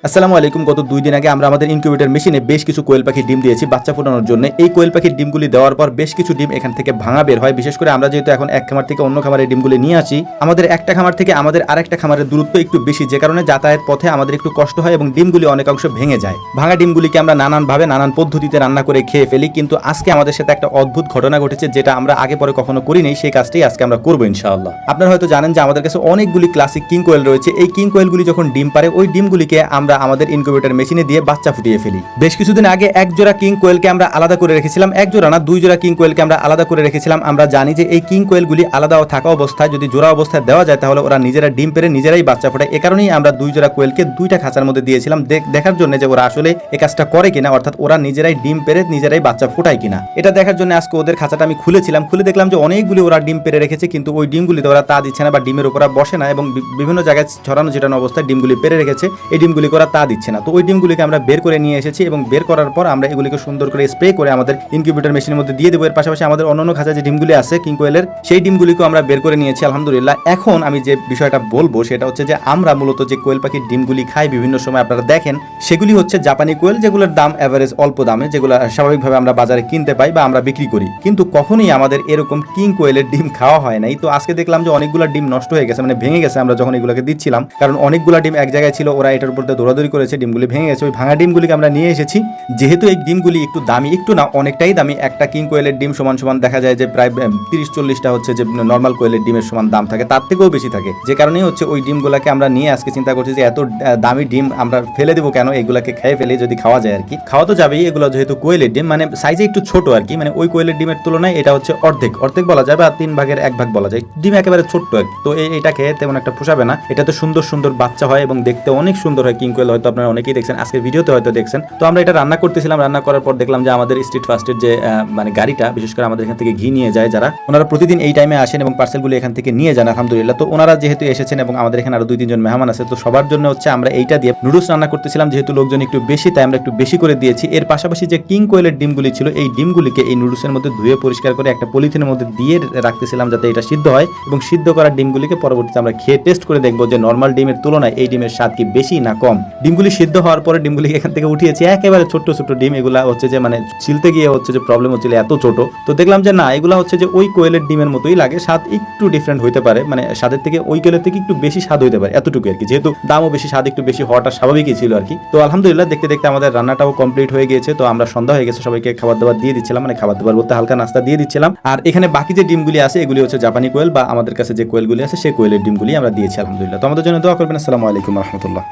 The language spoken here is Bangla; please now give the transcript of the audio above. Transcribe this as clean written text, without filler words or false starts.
আসসালামু আলাইকুম। গত 2 দিন আগে আমরা আমাদের ইনকিউবেটর মেশিনে বেশ কিছু কোয়েল পাখির ডিম দিয়েছি বাচ্চা ফোটানোর জন্য। এই কোয়েল পাখির ডিমগুলি দেওয়ার পর বেশ কিছু ডিম এখান থেকে ভাঙা বের হয়। বিশেষ করে আমরা যেহেতু এখন এক খামার থেকে অন্য খামারে ডিমগুলি নিয়ে আসি, আমাদের একটা খামার থেকে আমাদের আরেকটা খামারের দূরত্ব একটু বেশি, যে কারণে যাতায়াত পথে আমাদের একটু কষ্ট হয় এবং ডিমগুলি অনেকাংশ ভেঙে যায়। ভাঙা ডিমগুলিকে আমরা নানানভাবে নানান পদ্ধতিতে রান্না করে খেয়ে ফেলি, কিন্তু আজকে আমাদের সাথে একটা অদ্ভুত ঘটনা ঘটেছে, যেটা আমরা আগে পরে কখনো করিনি। সেই কাজটাই আজকে আমরা করবো ইনশাআল্লাহ। আপনারা হয়তো জানেন যে আমাদের কাছে অনেকগুলি ক্লাসিক কিং কোয়েল রয়েছে। এই কিং কোয়েলগুলি যখন ডিম পারে, ওই ডিমগুলিকে আমরা আমাদের ইনকিউবেটর মেশিনে দিয়ে বাচ্চা ফুটিয়ে ফেলি। বেশ কিছুদিন আগে এক জোড়া কিং কোয়েলকে আমরা আলাদা করে রেখেছিলাম, এক জোড়া না 2 জোড়া কিং কোয়েলকে আমরা আলাদা করে রেখেছিলাম। আমরা জানি যে এই কিং কোয়েলগুলি আলাদা থাকা অবস্থায় যদি জোড়া অবস্থায় দেওয়া যায় তাহলে ওরা নিজেরা ডিম পেরে নিজেরাই বাচ্চা ফোটায়। এ কারণেই আমরা 2 জোড়া কোয়েলকে 2টা খাঁচার মধ্যে দিয়েছিলাম দেখার জন্য যে ওরা আসলে এই কাজটা করে কিনা, অর্থাৎ ওরা নিজেরাই ডিম পেরে নিজেরাই বাচ্চা ফোটায় কিনা। এটা দেখার জন্য আজকে ওদের খাঁচাটা আমি খুলেছিলাম। খুলে দেখলাম যে অনেকগুলি ওরা ডিম পেরে রেখেছে, কিন্তু ওই ডিমগুলিতে ওরা তা দিচ্ছে না বা ডিমের উপর বসে না, এবং বিভিন্ন জায়গায় ছড়ানো ছিটানো অবস্থায় ডিমগুলি পেরে রেখেছে। এই ডিমগুলিকে ওরা তা দিচ্ছে না। তো ওই ডিমগুলিকে আমরা বের করে নিয়ে এসেছি এবং বের করার পর আমরা এগুলিকে সুন্দর করে স্প্রে করে আমাদের ইনকিউবেটর মেশিনের মধ্যে দিয়ে দেবো। এর পাশাপাশি আমাদের অন্যান্য খাঁচা যে ডিমগুলি আছে কিং কোয়েলের, সেই ডিমগুলিকেও আমরা বের করে নিয়েছি আলহামদুলিল্লাহ। এখন আমি যে বিষয়টা বলবো সেটা হচ্ছে যে আমরা মূলত যে কোয়েল পাখির ডিমগুলি খাই বিভিন্ন সময় আপনারা দেখেন, সেগুলি হচ্ছে জাপানি কোয়েল, যেগুলোর দাম এভারেজ অল্প দামে, যেগুলো স্বাভাবিকভাবে আমরা বাজারে কিনতে পাই বা আমরা বিক্রি করি, কিন্তু কখনোই আমাদের এরকম কিং কোয়েলের ডিম খাওয়া হয় নাই। তো আজকে দেখলাম যে অনেকগুলো ডিম নষ্ট হয়ে গেছে, মানে ভেঙে গেছে আমরা যখন এগুলোকে দিচ্ছিলাম, কারণ অনেকগুলো ডিম এক জায়গায় ছিল, ওরা এটার উপর দৌড়াদৌড়ি করেছে, ডিমগুলি ভেঙে গেছে। ওই ভাঙা ডিমগুলিকে আমরা নিয়ে এসেছি। যেহেতু এই ডিমগুলি একটু দামি, একটু না অনেকটাই দামি, একটা কিং কোয়েলের ডিম সমান সমান দেখা যায় যে প্রায় 30-40টা হচ্ছে যে নর্মাল কোয়েলের ডিমের সমান দাম থাকে, তার থেকেও বেশি থাকে। যে কারণেই হচ্ছে ওই ডিমগুলোকে আমরা নিয়ে আজকে চিন্তা করছি যে এত দামি ডিম আমরা ফেলে দেবো কেন, এগুলাকে খেয়ে ফেলে যদি খাওয়া যায় আর কি। খাওয়া তো যাবেই, এগুলো যেহেতু কোয়েলের ডিম, মানে সাইজে একটু ছোট আর কি, মানে ওই কোয়েলের ডিমের তুলনায় এটা হচ্ছে অর্ধেক বলা যায় বা 3 ভাগের 1 ভাগ বলা যায়। ডিম একেবারে ছোট্ট আর কি। তো এটা খেয়ে তেমন একটা পোষাবে না। এটা তো সুন্দর সুন্দর বাচ্চা হয় এবং দেখতে অনেক সুন্দর হয় কিং কোয়েল, হয়তো আপনারা অনেকেই দেখছেন, আজকের ভিডিওতে হয়তো দেখছেন। তো আমরা এটা রান্না করতেছিলাম, রান্না করার পর দেখলাম যে আমাদের স্ট্রিট ফাস্টের যে মানে গাড়িটা, বিশেষ করে আমাদের এখান থেকে ঘি নিয়ে যায় যারা, ওনারা প্রতিদিন এই টাইমে আসেন এবং পার্সেলগুলো এখান থেকে নিয়ে যান আলহামদুলিল্লাহ। তো ওনারা যেহেতু এসেছেন এবং আমাদের এখানে আরো 2-3 জন মেহমান আছে, তো সবার জন্য হচ্ছে আমরা এইটা দিয়ে নুডলস রান্না করতেছিলাম। যেহেতু লোকজন একটু বেশি, তাই আমরা একটু বেশি করে দিয়েছি। এর পাশাপাশি যে কিং কোয়েলের ডিমগুলি ছিল, এই ডিমগুলিকে এই নুডলসের মধ্যে ধুয়ে পরিষ্কার করে একটা পলিথিনের মধ্যে দিয়ে রাখতেছিলাম যাতে এটা সিদ্ধ হয়, এবং সিদ্ধ করা ডিমগুলিকে পরবর্তীতে আমরা খেয়ে টেস্ট করে দেখবো যে নর্মাল ডিমের তুলনায় এই ডিমের স্বাদ কি বেশি না কম। ডিমগুলি সিদ্ধ হওয়ার পরে ডিমগুলি এখান থেকে উঠিয়েছি, একেবারে ছোট্ট ছোট্ট ডিম। এগুলা হচ্ছে যে মানে ছিলতে গিয়ে হচ্ছে যে প্রবলেম হচ্ছিল, এত ছোট। তো দেখলাম যে না, এগুলা হচ্ছে যে ওই কোয়েলের ডিমের মতোই লাগে, স্বাদ একটু ডিফারেন্ট হইতে পারে, মানে স্বাদের থেকে ওই কোয়েলের থেকে একটু বেশি স্বাদ হইতে পারে, এতটুকু আর কি। যেহেতু দামও বেশি, স্বাদ একটু বেশি হওয়াটা স্বাভাবিকই ছিল আর কি। তো আলহামদুলিল্লাহ দেখতে দেখতে আমাদের রান্নাটাও কমপ্লিট হয়ে গিয়েছে। তো আমরা সন্ধ্যা হয়ে গেছে, সবাইকে খাবার দাবার দিয়ে দিচ্ছিলাম, মানে খাবার দাবার বলতে হালকা নাস্তা দিয়ে দিচ্ছিলাম। আর এখানে বাকি যে ডিমগুলি আছে এগুলি হচ্ছে জাপানি কোয়েল বা আমাদের কাছে যে কোয়েলগুলি আছে সেই কোয়েলের ডিমগুলি আমরা দিয়েছি আলহামদুলিল্লাহ। তো আমাদের জন্য দোয়া করবেন। আসসালামু আলাইকুম রহমতুল্লাহ।